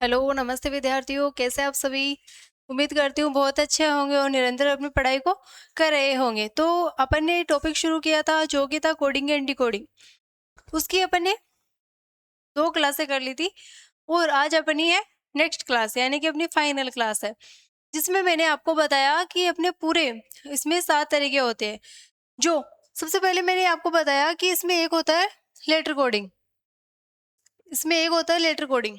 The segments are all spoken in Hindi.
हेलो, नमस्ते विद्यार्थियों, कैसे आप सभी? उम्मीद करती हूँ बहुत अच्छे होंगे और निरंतर अपनी पढ़ाई को कर रहे होंगे। तो अपन ने टॉपिक शुरू किया था जो कि था कोडिंग एंड डिकोडिंग। उसकी अपन ने 2 क्लासें कर ली थी और आज अपनी है नेक्स्ट क्लास, यानी कि अपनी फाइनल क्लास है, जिसमें मैंने आपको बताया कि अपने पूरे इसमें 7 तरीके होते हैं। जो सबसे पहले मैंने आपको बताया कि इसमें एक होता है लेटर कोडिंग, इसमें एक होता है लेटर कोडिंग।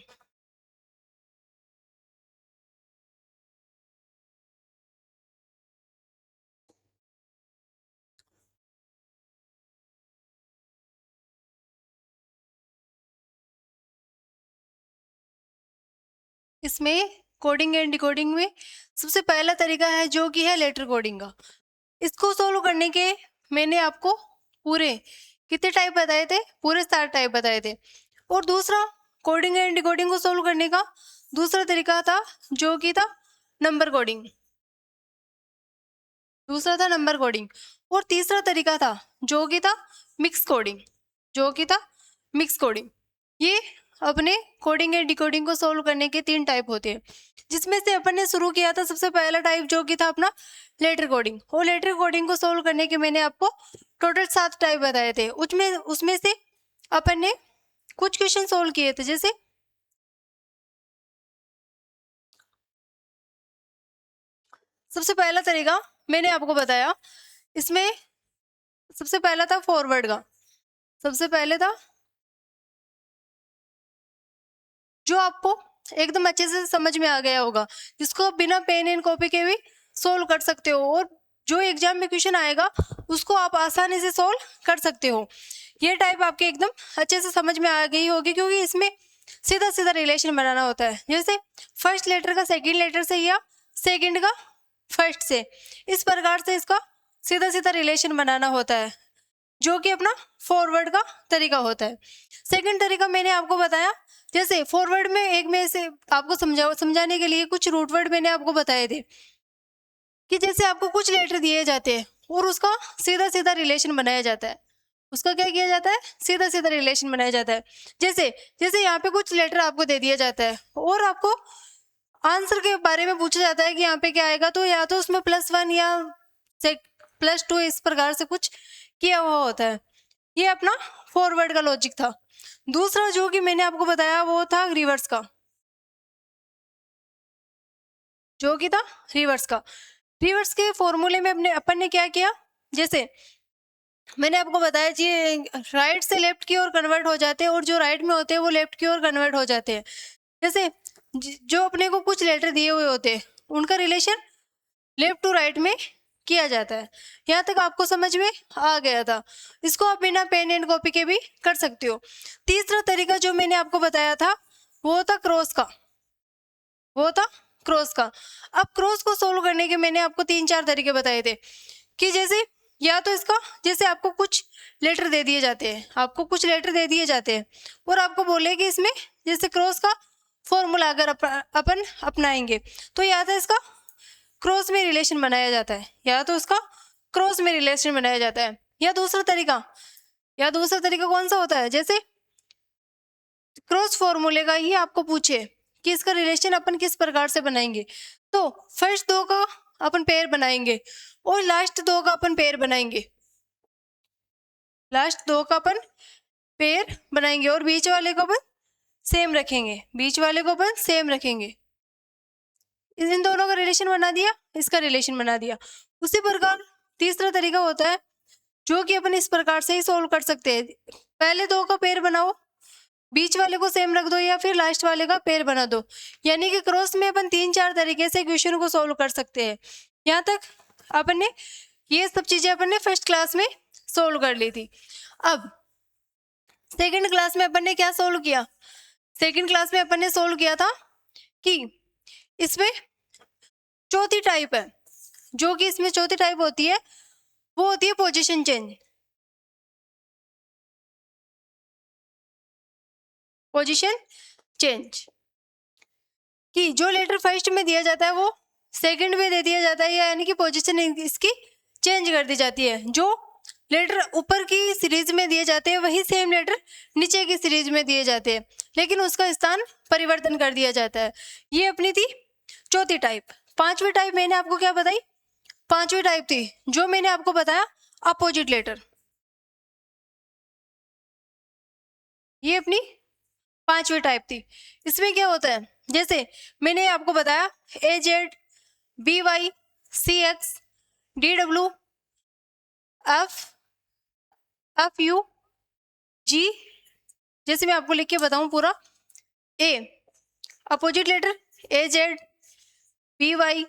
इसमें कोडिंग एंड डिकोडिंग में सबसे पहला तरीका है जो कि है लेटर कोडिंग का। इसको सोल्व करने के मैंने आपको पूरे कितने टाइप बताए थे? पूरे 7 टाइप बताए थे। और दूसरा कोडिंग एंड डिकोडिंग को सोल्व करने का दूसरा तरीका था जो कि था नंबर कोडिंग। दूसरा था नंबर कोडिंग और तीसरा तरीका था जो कि था मिक्स कोडिंग, जो कि था मिक्स कोडिंग। ये अपने कोडिंग एंड डिकोडिंग को सोल्व करने के 3 टाइप होते हैं, जिसमें से अपन ने शुरू किया था सबसे पहला टाइप जो कि था अपना लेटर कोडिंग। और लेटर कोडिंग को सोल्व करने के मैंने आपको टोटल 7 टाइप बताए थे। उसमें उसमें से अपन ने कुछ क्वेश्चन सोल्व किए थे। जैसे सबसे पहला तरीका मैंने आपको बताया, इसमें सबसे पहला था फॉरवर्ड का। सबसे पहले था जो आपको एकदम अच्छे से समझ में आ गया होगा, जिसको आप बिना पेन एंड कॉपी के भी सोल्व कर सकते हो और जो एग्जाम में क्वेश्चन आएगा उसको आप आसानी से सोल्व कर सकते हो। ये टाइप आपके एकदम अच्छे से समझ में आ गई होगी, क्योंकि इसमें सीधा सीधा रिलेशन बनाना होता है। जैसे फर्स्ट लेटर का सेकंड लेटर से या सेकंड का फर्स्ट से, इस प्रकार से इसका सीधा सीधा रिलेशन बनाना होता है, जो कि अपना फॉरवर्ड का तरीका होता है। सेकंड तरीका मैंने आपको बताया, जैसे फॉरवर्ड में एक में से आपको समझाने के लिए कुछ रूट वर्ड मैंने आपको बताए थे कि जैसे आपको कुछ लेटर दिए जाते हैं और उसका सीधा सीधा रिलेशन बनाया जाता है। उसका क्या किया जाता है? सीधा सीधा रिलेशन बनाया जाता है। जैसे जैसे यहाँ पे कुछ लेटर आपको दे दिया जाता है और आपको आंसर के बारे में पूछा जाता है कि यहाँ पे क्या आएगा, तो या तो उसमें +1 या +2 इस प्रकार से कुछ किया हुआ होता है। ये अपना फॉरवर्ड का लॉजिक था। दूसरा जो कि मैंने आपको बताया वो था रिवर्स का, जो कि था रिवर्स का। रिवर्स के फॉर्मूले में अपने अपन ने क्या किया, जैसे मैंने आपको बताया जी, राइट से लेफ्ट की ओर कन्वर्ट हो जाते हैं और जो राइट में होते हैं वो लेफ्ट की ओर कन्वर्ट हो जाते हैं। जैसे जो अपने को कुछ लेटर दिए हुए होते हैं उनका रिलेशन लेफ्ट टू राइट में किया जाता है। यहाँ तक आपको समझ में आ गया था। इसको आप बिना पेन एंड कॉपी के भी कर सकते हो। तीसरा तरीका जो मैंने आपको बताया था वो था क्रॉस का, वो था क्रॉस का। अब क्रॉस को सोल्व करने के मैंने आपको 3-4 तरीके बताए थे कि जैसे या तो इसका, जैसे आपको कुछ लेटर दे दिए जाते हैं, आपको कुछ लेटर दे दिए जाते हैं और आपको बोले कि इसमें जैसे क्रॉस का फॉर्मूला अगर अपन अपनाएंगे तो या तो इसका क्रॉस में रिलेशन बनाया जाता है, या तो उसका क्रॉस में रिलेशन बनाया जाता है। या दूसरा तरीका कौन सा होता है, जैसे क्रॉस फॉर्मूले का ही आपको पूछे कि इसका रिलेशन अपन किस प्रकार से बनाएंगे, तो फर्स्ट 2 का अपन पेयर बनाएंगे और लास्ट 2 का अपन पेयर बनाएंगे। लास्ट 2 का अपन पेयर बनाएंगे और बीच वाले को अपन सेम रखेंगे, बीच वाले को अपन सेम रखेंगे। इन दोनों का रिलेशन बना दिया, इसका रिलेशन बना दिया। उसी प्रकार तीसरा तरीका होता है जो कि अपन इस प्रकार से ही सोल्व कर सकते हैं। पहले 2 का पेयर बनाओ, बीच वाले को सेम रख दो या फिर लास्ट वाले का पेयर बना दो। यानी कि क्रॉस में अपन 3-4 तरीके से क्वेश्चन को सोल्व कर सकते हैं। यहाँ तक अपन ने ये सब चीजें अपन ने फर्स्ट क्लास में सोल्व कर ली थी। अब सेकंड क्लास में अपन ने क्या सोल्व किया? सेकंड क्लास में अपन ने सोल्व किया था कि इसमें चौथी टाइप है, जो कि इसमें चौथी टाइप होती है वो होती है पोजीशन चेंज। पोजीशन चेंज कि जो लेटर फर्स्ट में दिया जाता है वो सेकंड में दे दिया जाता है, यानी कि पोजीशन इसकी चेंज कर दी जाती है। जो लेटर ऊपर की सीरीज में दिए जाते हैं, वही सेम लेटर नीचे की सीरीज में दिए जाते हैं, लेकिन उसका स्थान परिवर्तन कर दिया जाता है। ये अपनी थी चौथी टाइप। पांचवी टाइप मैंने आपको क्या बताई? पांचवी टाइप थी जो मैंने आपको बताया अपोजिट लेटर। ये अपनी पांचवी टाइप थी। इसमें क्या होता है, जैसे मैंने आपको बताया AZ, BY, CX, DW, FU, G। जैसे मैं आपको लिख के बताऊं पूरा, A opposite letter AZ, BY,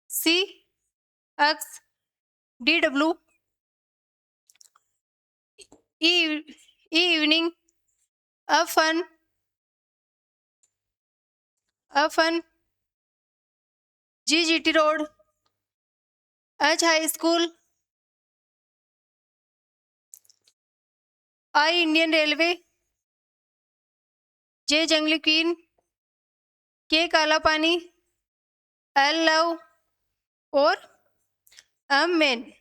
CX, DW, E evening, FN, GT road, H high school, I Indian railway, J जंगली क्वीन, K काला पानी, L लव और M मैन।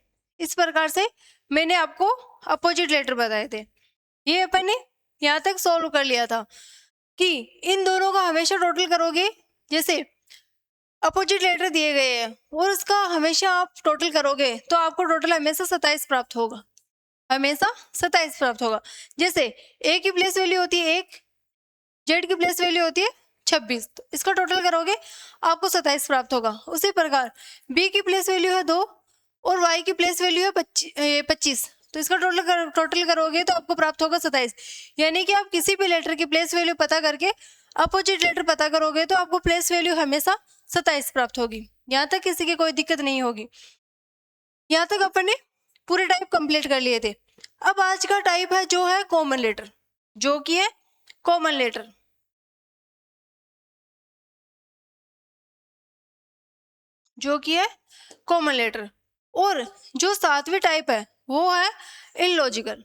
इस प्रकार से मैंने आपको अपोजिट लेटर बताए थे। ये अपन ने यहाँ तक सॉल्व कर लिया था कि इन दोनों का हमेशा टोटल करोगे, जैसे अपोजिट लेटर दिए गए हैं और उसका हमेशा आप टोटल करोगे तो आपको टोटल हमेशा 27 प्राप्त होगा, हमेशा 27 प्राप्त होगा। जैसे A की प्लेस वैल्यू होती है 1, Z की प्लेस वैल्यू होती है 26, तो इसका टोटल करोगे आपको 27 प्राप्त होगा। उसी प्रकार B की प्लेस वैल्यू है 2 और Y की प्लेस वैल्यू है 25, तो इसका टोटल करोगे तो आपको प्राप्त होगा 27। यानी कि आप किसी भी लेटर की प्लेस वैल्यू पता करके अपोजिट लेटर पता करोगे तो आपको प्लेस वैल्यू हमेशा 27 प्राप्त होगी। यहाँ तक किसी की कोई दिक्कत नहीं होगी। यहाँ तक अपन ने पूरे टाइप कंप्लीट कर लिए थे। अब आज का टाइप है जो है कॉमन लेटर, जो कि है कॉमन लेटर। जो कि है कॉमन लेटर। और जो सातवीं टाइप है वो है इलॉजिकल।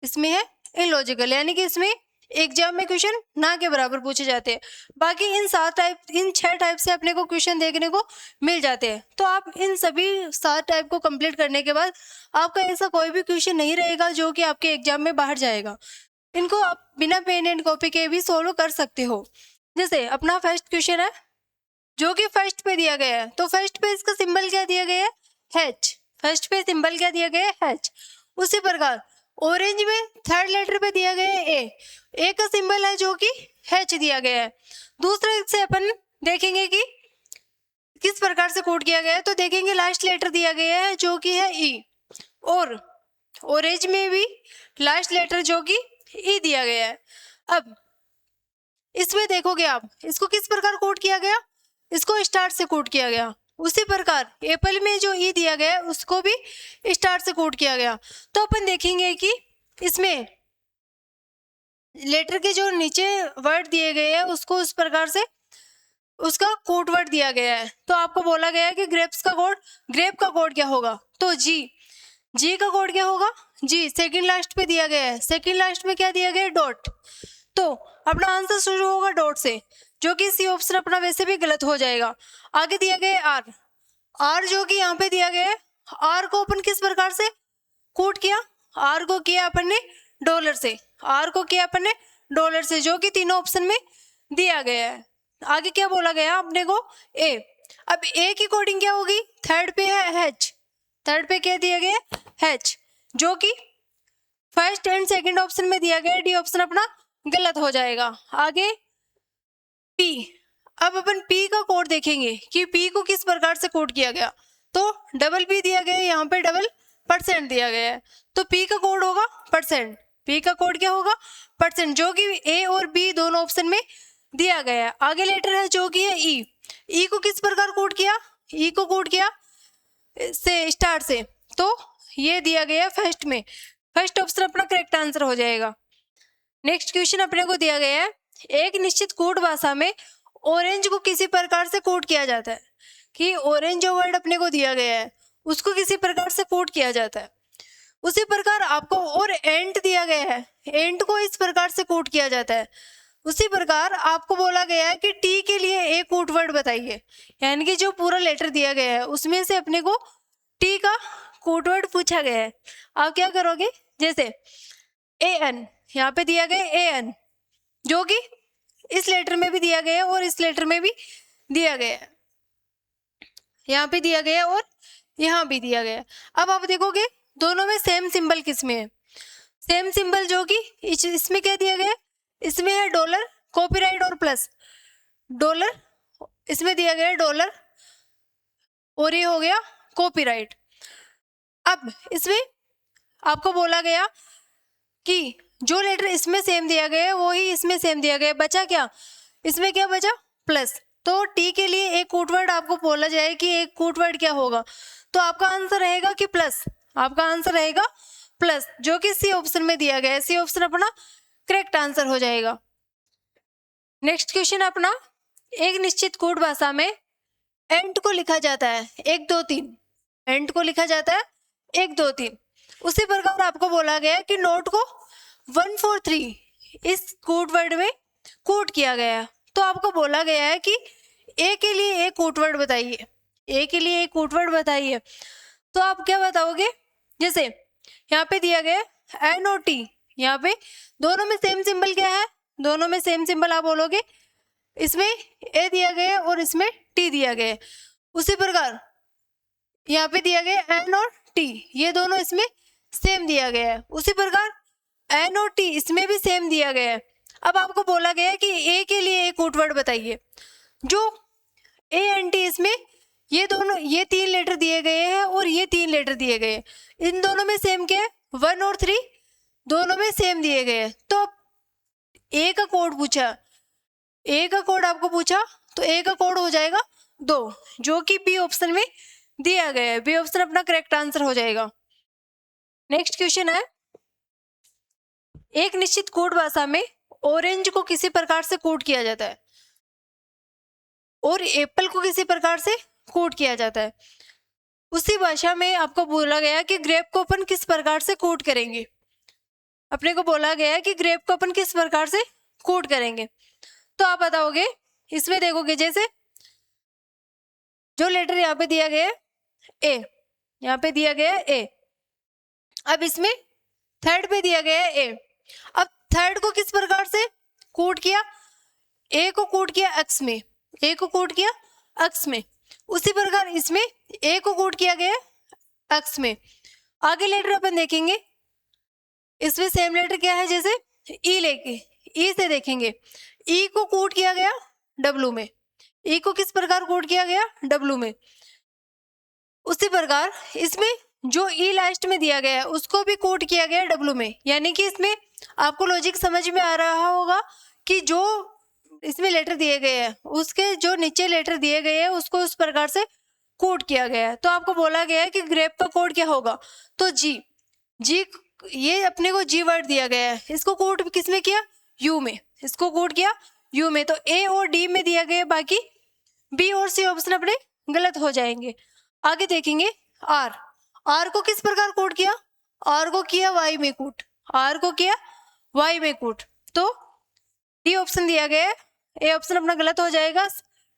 इसमें है इलॉजिकल, यानी कि इसमें एग्जाम में क्वेश्चन ना के बराबर पूछे जाते हैं। बाकी इन 6 टाइप से अपने को क्वेश्चन देखने को मिल जाते हैं। तो आप इन सभी 7 टाइप को कंप्लीट करने के बाद आपका ऐसा कोई भी क्वेश्चन नहीं रहेगा जो कि आपके एग्जाम में बाहर जाएगा। इनको आप बिना पेन एंड कॉपी के भी सोल्व कर सकते हो। जैसे अपना फर्स्ट क्वेश्चन है जो कि फर्स्ट पे दिया गया है, तो फर्स्ट पे इसका सिंबल क्या दिया गया है? H। फर्स्ट पे सिंबल क्या दिया गया है? H। उसी प्रकार ऑरेंज में थर्ड लेटर पे दिया गया है A का सिंबल है जो कि H दिया गया है। दूसरे से अपन देखेंगे कि किस प्रकार से कोड किया गया है, तो देखेंगे लास्ट लेटर दिया गया है जो कि है E, और ऑरेंज में भी लास्ट लेटर जो कि E दिया गया है। अब इसमें देखोगे आप, इसको किस प्रकार कोड किया गया? इसको स्टार से कोड किया गया। उसी प्रकार एप्पल में जो ई दिया गया उसको भी स्टार से कोड किया गया। तो अपन देखेंगे कि इसमें लेटर के जो नीचे वर्ड दिए गए हैं उसको उस प्रकार से उसका कोड वर्ड दिया गया है। तो आपको बोला गया है कि ग्रेप का कोड क्या होगा? तो जी का कोड क्या होगा? जी सेकंड लास्ट पे दिया गया है। सेकंड लास्ट में क्या दिया गया है? डॉट। तो अपना आंसर शुरू होगा डॉट से, जो कि सी ऑप्शन अपना वैसे भी गलत हो जाएगा। आगे दिया गया है आर जो कि यहाँ पे दिया गया है। आर को अपन किस प्रकार से कोड किया? आर को किया अपन ने डॉलर से। आर को किया अपन ने डॉलर से, जो कि तीनों ऑप्शन में दिया गया है। आगे क्या बोला गया अपने को? ए। अब ए की कोडिंग क्या होगी? थर्ड पे है H। थर्ड पे क्या दिया गया? H, जो कि फर्स्ट एंड सेकंड ऑप्शन में दिया गया। डी ऑप्शन अपना गलत हो जाएगा। आगे P। अब अपन P का कोड देखेंगे कि P को किस प्रकार से कोड किया गया। तो डबल P दिया गया है, यहाँ पे डबल % दिया गया है, तो P का कोड होगा %। P का कोड क्या होगा? %, जो कि A और B दोनों ऑप्शन में दिया गया है। आगे लेटर है जो कि है E। E को किस प्रकार कोड किया? E को कोड किया से स्टार से, तो ये दिया गया फर्स्ट में। फर्स्ट ऑप्शन अपना करेक्ट आंसर हो जाएगा। नेक्स्ट क्वेश्चन अपने को दिया गया है, एक निश्चित कोड भाषा में ऑरेंज को किसी प्रकार से कोड किया जाता है। कि ऑरेंज जो वर्ड अपने को दिया गया है उसको किसी प्रकार से कोड किया जाता है। उसी प्रकार आपको और एंट दिया गया है, एंट को इस प्रकार से कोड किया जाता है। उसी प्रकार आपको बोला गया है कि टी के लिए एक कोड वर्ड बताइए, यानी कि जो पूरा लेटर दिया गया है उसमें से अपने को टी का कोड वर्ड पूछा गया है, आप क्या करोगे, जैसे एन यहाँ पे दिया गया एन, जो कि इस लेटर में भी दिया गया है और इस लेटर में भी दिया गया है, यहाँ पे दिया गया है और यहाँ भी दिया गया है। अब आप देखोगे दोनों में सेम सिंबल किस में है, सेम सिंबल जो कि इसमें क्या दिया गया है, इसमें है डॉलर, कॉपीराइट और प्लस डॉलर, इसमें दिया गया है डॉलर और ये हो गया कॉपीराइट। अब इसमें आपको बोला गया कि जो लेटर इसमें सेम दिया गया है वो ही इसमें सेम दिया गया है, बचा क्या, इसमें क्या बचा, प्लस। तो टी के लिए एक कोड वर्ड आपको बोला जाए कि एक कोड वर्ड क्या होगा, तो आपका आंसर रहेगा कि प्लस, आपका आंसर रहेगा प्लस, जो कि सी ऑप्शन में दिया गया है। सी ऑप्शन अपना करेक्ट आंसर हो जाएगा। नेक्स्ट क्वेश्चन अपना, एक निश्चित कोड भाषा में एंड को लिखा जाता है 1 2 3, एंड को लिखा जाता है 1 2 3। उसी प्रकार आपको बोला गया है कि नोट को 1 4 3 इस कोड वर्ड में कोड किया गया है। तो आपको बोला गया है कि ए के लिए एक कोड वर्ड बताइए, ए के लिए एक कोड वर्ड बताइए। तो आप क्या बताओगे, जैसे यहाँ पे दिया गया एन और टी, यहाँ पे दोनों में सेम सिंबल क्या है, दोनों में सेम सिंबल आप बोलोगे, इसमें ए दिया गया और इसमें टी दिया गया। उसी प्रकार यहाँ पे दिया गया एन और टी, ये दोनों इसमें सेम दिया गया है। उसी प्रकार एन और टी इसमें भी सेम दिया गया है। अब आपको बोला गया है कि ए के लिए एक कोड वर्ड बताइए, जो ए एन टी इसमें ये दोनों, ये 3 लेटर दिए गए हैं और ये 3 लेटर दिए गए हैं, इन दोनों में सेम क्या है, 1 और 3 दोनों में सेम दिए गए हैं। तो ए का कोड पूछा, ए का कोड आपको पूछा, तो ए का कोड हो जाएगा 2, जो कि बी ऑप्शन में दिया गया है। बी ऑप्शन अपना करेक्ट आंसर हो जाएगा। नेक्स्ट क्वेश्चन है, एक निश्चित कोड भाषा में ऑरेंज को किसी प्रकार से कोड किया जाता है और एप्पल को किसी प्रकार से कोड किया जाता है। उसी भाषा में आपको बोला गया कि ग्रेप को अपन किस प्रकार से कोड करेंगे, अपने को बोला गया है कि ग्रेप को अपन किस प्रकार से कोड करेंगे। तो आप बताओगे, इसमें देखोगे जैसे जो लेटर यहाँ पे दिया गया है ए, यहाँ पे दिया गया है ए, अब इसमें थर्ड पे दिया गया है ए। अब थर्ड को किस प्रकार से कोड किया, ए को कोड किया एक्स में, ए को कोड किया एक्स में। उसी प्रकार इसमें ए को कोड किया गया एक्स में। आगे लेटर अपन देखेंगे, इसमें सेम लेटर क्या है, जैसे ई लेके ई से देखेंगे, ई को कोड किया गया डब्लू में, ई को किस प्रकार कोड किया गया, डब्लू में। उसी प्रकार इसमें जो ई लास्ट में दिया गया है उसको भी कोड किया गया डब्लू में। यानी कि इसमें आपको लॉजिक समझ में आ रहा होगा कि जो इसमें लेटर दिए गए हैं उसके जो नीचे लेटर दिए गए हैं उसको उस प्रकार से कोड किया गया है। तो आपको बोला गया है कि ग्रेप का कोड क्या होगा, तो जी, जी ये अपने को जी वर्ड दिया गया है, इसको कोड किसमें किया, यू में, इसको कोड किया यू में। तो ए और डी में दिया गया, बाकी बी और सी ऑप्शन अपने गलत हो जाएंगे। आगे देखेंगे आर, आर को किस प्रकार कोड किया, आर को किया वाई में कोड, आर को किया वाई में कोड। तो डी ऑप्शन दिया गया है, ए ऑप्शन अपना गलत हो जाएगा,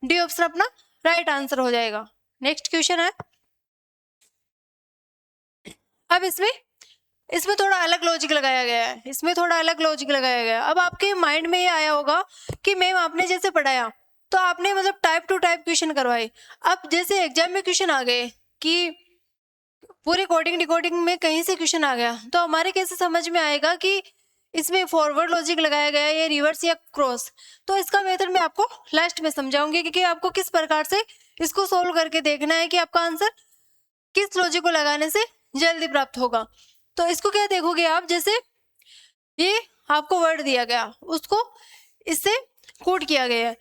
डी ऑप्शन अपना राइट आंसर हो जाएगा। नेक्स्ट क्वेश्चन है, अब इसमें थोड़ा अलग लॉजिक लगाया गया है, इसमें थोड़ा अलग लॉजिक लगाया गया है। अब आपके माइंड में ये आया होगा कि मैम आपने जैसे पढ़ाया तो आपने मतलब टाइप टू टाइप क्वेश्चन करवाए। अब जैसे एग्जाम में क्वेश्चन आ गए कि पूरे कोडिंग डिकोडिंग में कहीं से क्वेश्चन आ गया, तो हमारे कैसे समझ में आएगा कि इसमें फॉरवर्ड लॉजिक लगाया गया है या रिवर्स या क्रॉस। तो इसका मेथड मैं आपको लास्ट में समझाऊंगी कि आपको किस प्रकार से इसको सोल्व करके देखना है कि आपका आंसर किस लॉजिक को लगाने से जल्दी प्राप्त होगा। तो इसको क्या देखोगे आप, जैसे ये आपको वर्ड दिया गया उसको इससे कोड किया गया है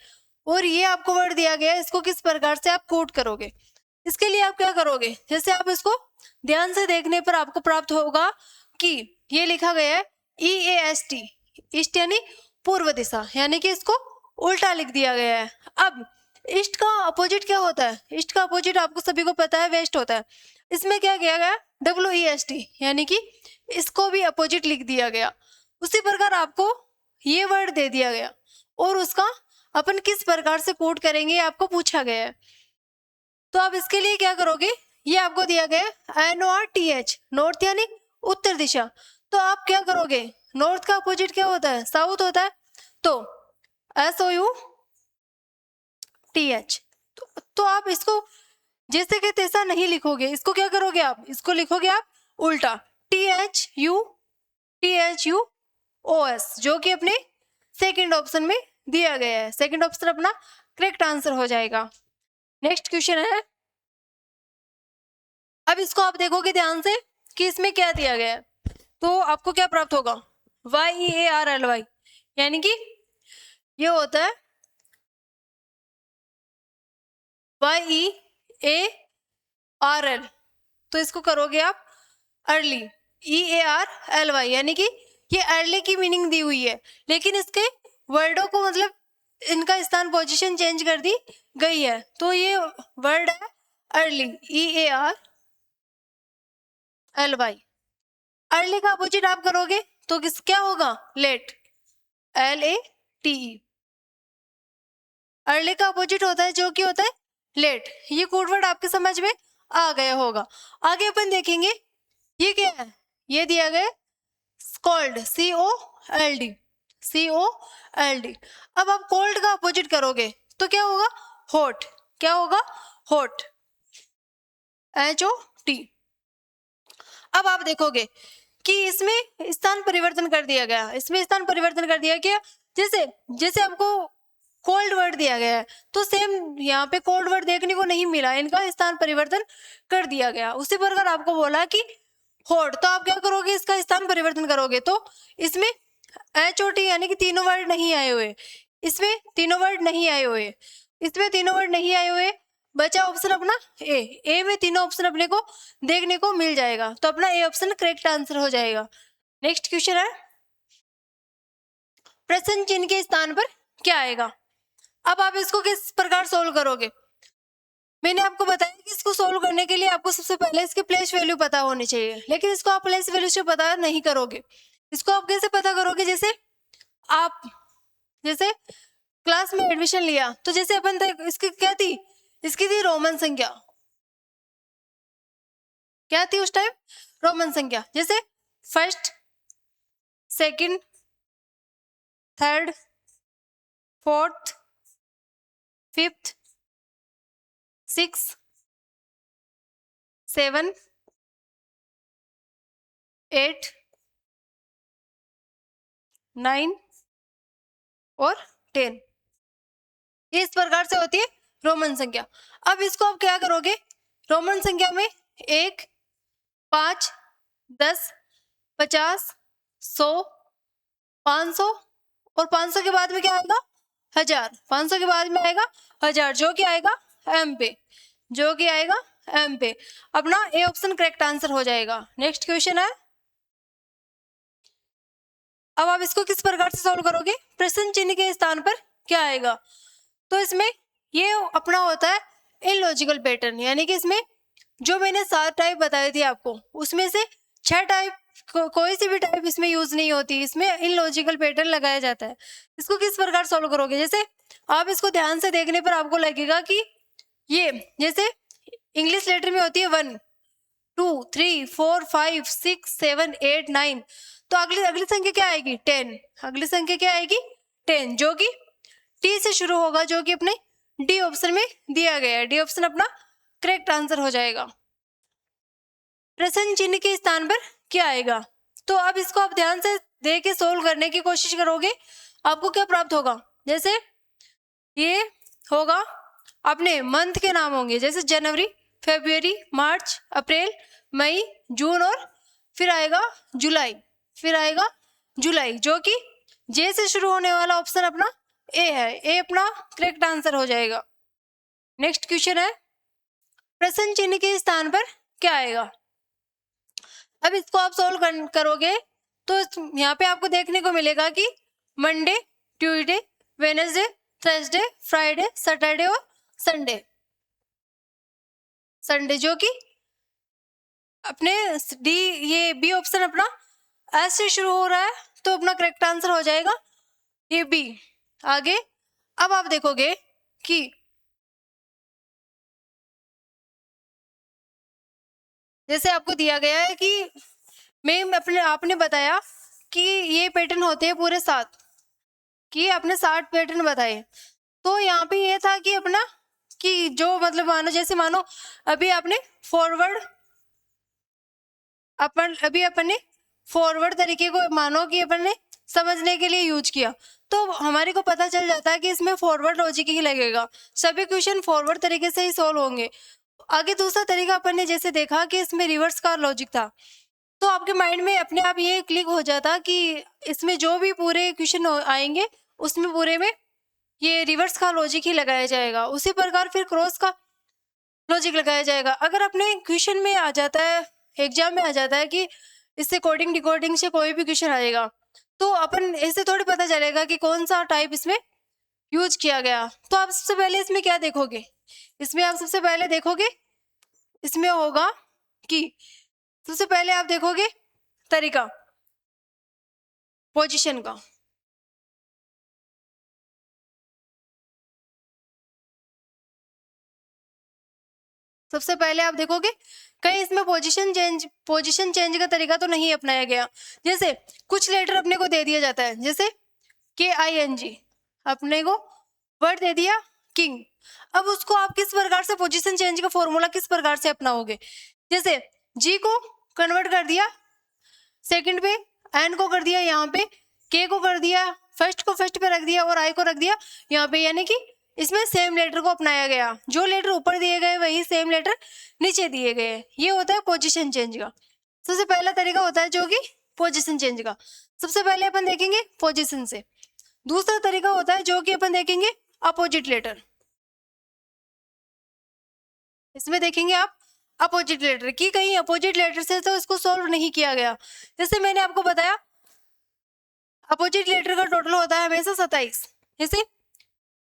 और ये आपको वर्ड दिया गया है, इसको किस प्रकार से आप कोड करोगे। इसके लिए आप क्या करोगे, जैसे आप इसको ध्यान से देखने पर आपको प्राप्त होगा कि ये लिखा गया है EAST, ईस्ट यानी पूर्व दिशा, यानी कि इसको उल्टा लिख दिया गया है। अब ईस्ट का अपोजिट क्या होता है, ईस्ट का अपोजिट आपको सभी को पता है वेस्ट होता है। इसमें क्या किया गया, WEST, यानी कि इसको भी अपोजिट लिख दिया गया। उसी प्रकार आपको ये वर्ड दे दिया गया और उसका अपन किस प्रकार से कोड करेंगे आपको पूछा गया है। तो आप इसके लिए क्या करोगे, ये आपको दिया गया NORTH, नॉर्थ यानी उत्तर दिशा। तो आप क्या करोगे, नॉर्थ का अपोजिट क्या होता है, साउथ होता है, तो SOUTH। तो आप इसको जैसे कि तैसा नहीं लिखोगे, इसको क्या करोगे आप, इसको लिखोगे आप उल्टा, THUOS, जो कि अपने सेकंड ऑप्शन में दिया गया है। सेकंड ऑप्शन अपना करेक्ट आंसर हो जाएगा। नेक्स्ट क्वेश्चन है, अब इसको आप देखोगे ध्यान से कि इसमें क्या दिया गया है, तो आपको क्या प्राप्त होगा, YEARLY, यानी कि ये होता है YEARL, तो इसको करोगे आप अर्ली, EARLY, यानी कि ये अर्ली की मीनिंग दी हुई है, लेकिन इसके वर्डों को मतलब इनका स्थान पोजीशन चेंज कर दी गई है, तो ये वर्ड है अर्ली, EARLY। अर्ली का अपोजिट आप करोगे तो किस क्या होगा, लेट, LATE। अर्ली का अपोजिट होता है जो कि होता है लेट। ये कोड वर्ड आपके समझ में आ गया होगा। आगे अपन देखेंगे ये क्या है, ये दिया गया स्कोल्ड, COLD। अब आप कोल्ड का अपोजिट करोगे तो क्या होगा, हॉट, क्या होगा, हॉट, HOT। अब आप देखोगे कि इसमें स्थान परिवर्तन कर दिया गया, इसमें स्थान परिवर्तन कर दिया गया, जैसे जैसे आपको कोल्ड वर्ड दिया गया है तो सेम यहाँ पे कोल्ड वर्ड देखने को नहीं मिला, इनका स्थान परिवर्तन कर दिया गया। उसी प्रकार आपको बोला कि हॉट, तो आप क्या करोगे, इसका स्थान परिवर्तन करोगे, तो इसमें HOT यानी कि तीनों वर्ड नहीं आए हुए, इसमें तीनों वर्ड नहीं आए हुए, इसमें तीनों वर्ड नहीं आए हुए, बचा ऑप्शन अपना ए में तीनों ऑप्शन अपने को देखने को मिल जाएगा, तो अपना ए ऑप्शन करेक्ट आंसर हो जाएगा। नेक्स्ट क्वेश्चन है, प्रश्न चिन्ह के स्थान पर क्या आएगा। अब आप इसको किस प्रकार सोल्व करोगे, मैंने आपको बताया कि इसको सोल्व करने के लिए आपको सबसे पहले इसके प्लेस वैल्यू पता होनी चाहिए, लेकिन इसको आप प्लेस वैल्यू से पता नहीं करोगे। इसको आप कैसे पता करोगे, जैसे आप जैसे क्लास में एडमिशन लिया, तो जैसे अपन इसकी क्या थी, इसकी थी रोमन संख्या, क्या थी उस टाइम, रोमन संख्या, जैसे first, second, third, fourth, fifth, 6, 7, 8, 9 और 10, इस प्रकार से होती है रोमन संख्या। अब इसको आप क्या करोगे, रोमन संख्या में 1, 5, 10, 50, 100, 500 और 500 के बाद में क्या आएगा, 1000, 500 के बाद में आएगा 1000, जो कि आएगा M पे, जो कि आएगा M पे, अपना ए ऑप्शन करेक्ट आंसर हो जाएगा। नेक्स्ट क्वेश्चन है, अब आप इसको किस प्रकार से सॉल्व करोगे, प्रश्न चिन्ह के स्थान पर क्या आएगा, तो इसमें ये अपना होता है इलॉजिकल पैटर्न, यानी कि इसमें जो मैंने 7 टाइप बताए थे आपको, उसमें से 6 टाइप कोई सी भी टाइप इसमें यूज नहीं होती, इसमें इलॉजिकल पैटर्न लगाया जाता है। इसको किस प्रकार सॉल्व करोगे, जैसे आप इसको ध्यान से देखने पर आपको लगेगा कि ये जैसे इंग्लिश लेटर में होती है 1, 2, 3, 4, 5, 6, 7, 8, 9, तो अगली अगली संख्या क्या आएगी, 10, अगली संख्या क्या आएगी, 10, जो कि टी से शुरू होगा, जो कि अपने डी ऑप्शन में दिया गया है, डी ऑप्शन अपना करेक्ट आंसर हो जाएगा। प्रश्न चिन्ह के स्थान पर क्या आएगा, तो अब इसको आप ध्यान से देख के सोल्व करने की कोशिश करोगे, आपको क्या प्राप्त होगा, जैसे ये होगा अपने मंथ के नाम होंगे, जैसे जनवरी, फरवरी, मार्च, अप्रैल, मई, जून और फिर आएगा जुलाई, फिर आएगा जुलाई, जो कि जे से शुरू होने वाला ऑप्शन अपना ए है, ए अपना करेक्ट आंसर हो जाएगा। नेक्स्ट क्वेश्चन है, प्रश्न चिन्ह के स्थान पर क्या आएगा। अब इसको आप सोल्व करोगे तो यहाँ पे आपको देखने को मिलेगा कि Monday, Tuesday, Wednesday, Thursday, Friday, Saturday और संडे, जो कि अपने डी ये बी ऑप्शन अपना एस से शुरू हो रहा है, तो अपना करेक्ट आंसर हो जाएगा ये बी। आगे अब आप देखोगे कि जैसे आपको दिया गया है कि आपने बताया कि ये पैटर्न होते हैं पूरे 7, कि आपने 7 पैटर्न बताए। तो यहाँ पे ये था कि अपना कि जो मतलब मानो जैसे मानो अभी आपने अपन ने फॉरवर्ड तरीके को मानो कि अपन ने समझने के लिए यूज किया, तो हमारे को पता चल जाता है कि इसमें फॉरवर्ड लॉजिक ही लगेगा, सभी क्वेश्चन फॉरवर्ड तरीके से ही सॉल्व होंगे। आगे दूसरा तरीका अपन ने जैसे देखा कि इसमें रिवर्स का लॉजिक था, तो आपके माइंड में अपने आप ये क्लिक हो जाता कि इसमें जो भी पूरे क्वेश्चन आएंगे उसमें पूरे में ये रिवर्स का लॉजिक ही लगाया जाएगा। उसी प्रकार फिर क्रॉस का लॉजिक लगाया जाएगा। अगर अपने क्वेश्चन में आ जाता है, एग्जाम में आ जाता है कि इससे कोडिंग डिकोडिंग से कोई भी क्वेश्चन आएगा, तो अपन ऐसे थोड़ी पता चलेगा कि कौन सा टाइप इसमें यूज किया गया। तो आप सबसे पहले इसमें क्या देखोगे, इसमें आप सबसे पहले देखोगे इसमें होगा कि सबसे पहले आप देखोगे तरीका पोजीशन का। सबसे पहले आप देखोगे कहीं इसमें पोजीशन चेंज का तरीका तो नहीं अपनाया गया। जैसे कुछ लेटर अपने को दे दिया जाता है, जैसे KING अपने को वर्ड दे दिया किंग। अब उसको आप किस प्रकार से पोजीशन चेंज का फॉर्मूला किस प्रकार से अपनाओगे, जैसे G को कन्वर्ट कर दिया सेकंड पे, N को कर दिया यहाँ पे, K को कर दिया फर्स्ट को फर्स्ट पे रख दिया और I को रख दिया यहाँ पे, यानी कि इसमें सेम लेटर को अपनाया गया। जो लेटर ऊपर दिए गए वही सेम लेटर नीचे दिए गए। ये होता है पोजीशन चेंज का। सबसे पहला तरीका होता है जो कि पोजीशन चेंज का। सबसे पहले अपन देखेंगे पोजीशन से। दूसरा तरीका होता है जो कि अपन देखेंगे अपोजिट लेटर। इसमें देखेंगे आप अपोजिट लेटर की कहीं अपोजिट लेटर से तो इसको सॉल्व नहीं किया गया। जैसे मैंने आपको बताया अपोजिट लेटर का टोटल होता है हमेशा 27। जैसे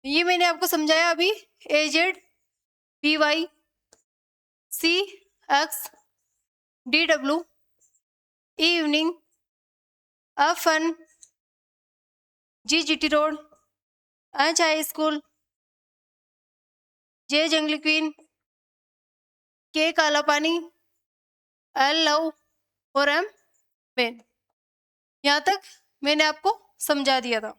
ये मैंने आपको समझाया अभी, AZ BY CX DW evening FN GGT road H high school J जंगली क्वीन K काला पानी L लव और M मेन। यहाँ तक मैंने आपको समझा दिया था।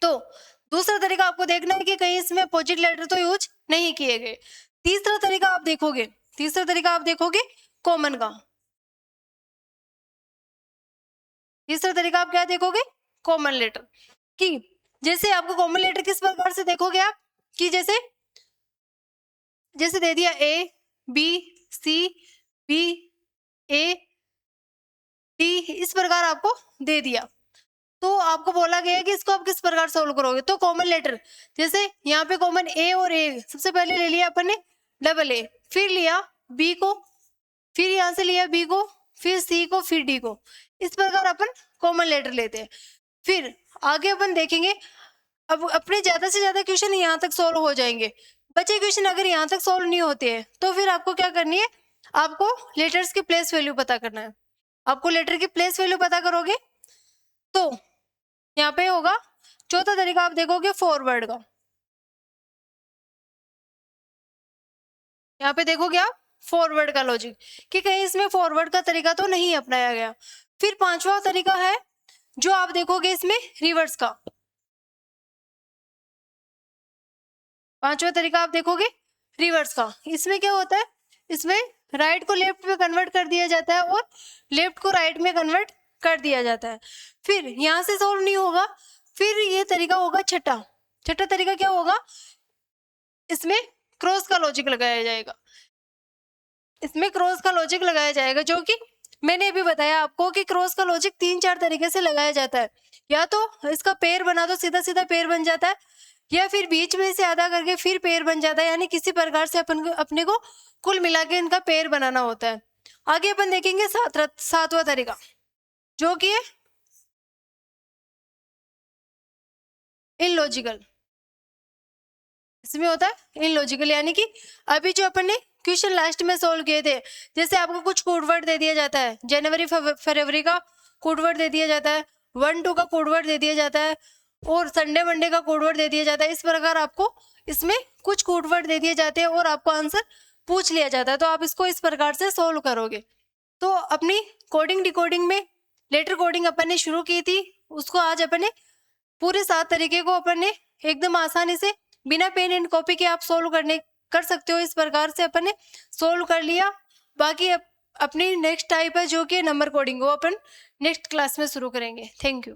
तो दूसरा तरीका आपको देखना है कि कहीं इसमें अपोजिट लेटर तो यूज नहीं किए गए। तीसरा तरीका आप देखोगे कॉमन का। तीसरा तरीका आप क्या देखोगे, कॉमन लेटर की। जैसे आपको कॉमन लेटर किस प्रकार से देखोगे आप कि जैसे दे दिया A B C B A D, इस प्रकार आपको दे दिया, तो आपको बोला गया है कि इसको आप किस प्रकार सॉल्व करोगे। तो कॉमन लेटर जैसे यहाँ पे कॉमन A और A, सबसे पहले ले लिया अपन ने डबल A, फिर लिया B को, फिर यहाँ से लिया B को, फिर C को, फिर D को। इस प्रकार अपन कॉमन लेटर लेते हैं। फिर आगे अपन देखेंगे, अब अपने ज्यादा से ज्यादा क्वेश्चन यहाँ तक सॉल्व हो जाएंगे। बचे क्वेश्चन अगर यहाँ तक सॉल्व नहीं होते हैं तो फिर आपको क्या करनी है, आपको लेटर्स की प्लेस वैल्यू पता करना है। आपको लेटर की प्लेस वैल्यू पता करोगे तो यहाँ पे होगा। चौथा तरीका आप देखोगे फॉरवर्ड का। यहाँ पे देखोगे आप फॉरवर्ड का लॉजिक कि कहीं इसमें फॉरवर्ड का तरीका तो नहीं अपनाया गया। फिर पांचवा तरीका है जो आप देखोगे इसमें रिवर्स का। पांचवा तरीका आप देखोगे रिवर्स का। इसमें क्या होता है, इसमें राइट को लेफ्ट में कन्वर्ट कर दिया जाता है और लेफ्ट को राइट में कन्वर्ट कर दिया जाता है। फिर यहाँ से सॉल्व नहीं होगा, फिर ये तरीका होगा छठा तरीका क्या होगा, इसमें क्रॉस का लॉजिक लगाया जाएगा। इसमें क्रॉस का लॉजिक लगाया जाएगा जो कि मैंने अभी बताया आपको कि क्रॉस का लॉजिक 3-4 तरीके से लगाया जाता है। या तो इसका पेड़ बना दो, सीधा सीधा पेड़ बन जाता है, या फिर बीच में से आधा करके फिर पेड़ बन जाता है, यानी किसी प्रकार से अपने को कुल मिला के इनका पेड़ बनाना होता है। आगे अपन देखेंगे सातवां तरीका जो कि है इलॉजिकल। इसमें होता है इलॉजिकल, यानी कि अभी जो अपन ने क्वेश्चन लास्ट में सोल्व किए थे, जैसे आपको कुछ कोड वर्ड दे दिया जाता है, जनवरी फरवरी का कोड वर्ड दे दिया जाता है, 1-2 का कोड वर्ड दे दिया जाता है और संडे मंडे का कोड वर्ड दे दिया जाता है। इस प्रकार आपको इसमें कुछ कोड वर्ड दे दिए जाते हैं और आपको आंसर पूछ लिया जाता है, तो आप इसको इस प्रकार से सोल्व करोगे। तो अपनी कोडिंग डिकोडिंग में लेटर कोडिंग अपन ने शुरू की थी, उसको आज अपन ने पूरे 7 तरीके को अपन ने एकदम आसानी से बिना पेन एंड कॉपी के आप सोल्व कर सकते हो। इस प्रकार से अपन ने सोल्व कर लिया। बाकी अपनी नेक्स्ट टाइप है जो कि नंबर कोडिंग, वो अपन नेक्स्ट क्लास में शुरू करेंगे। Thank you.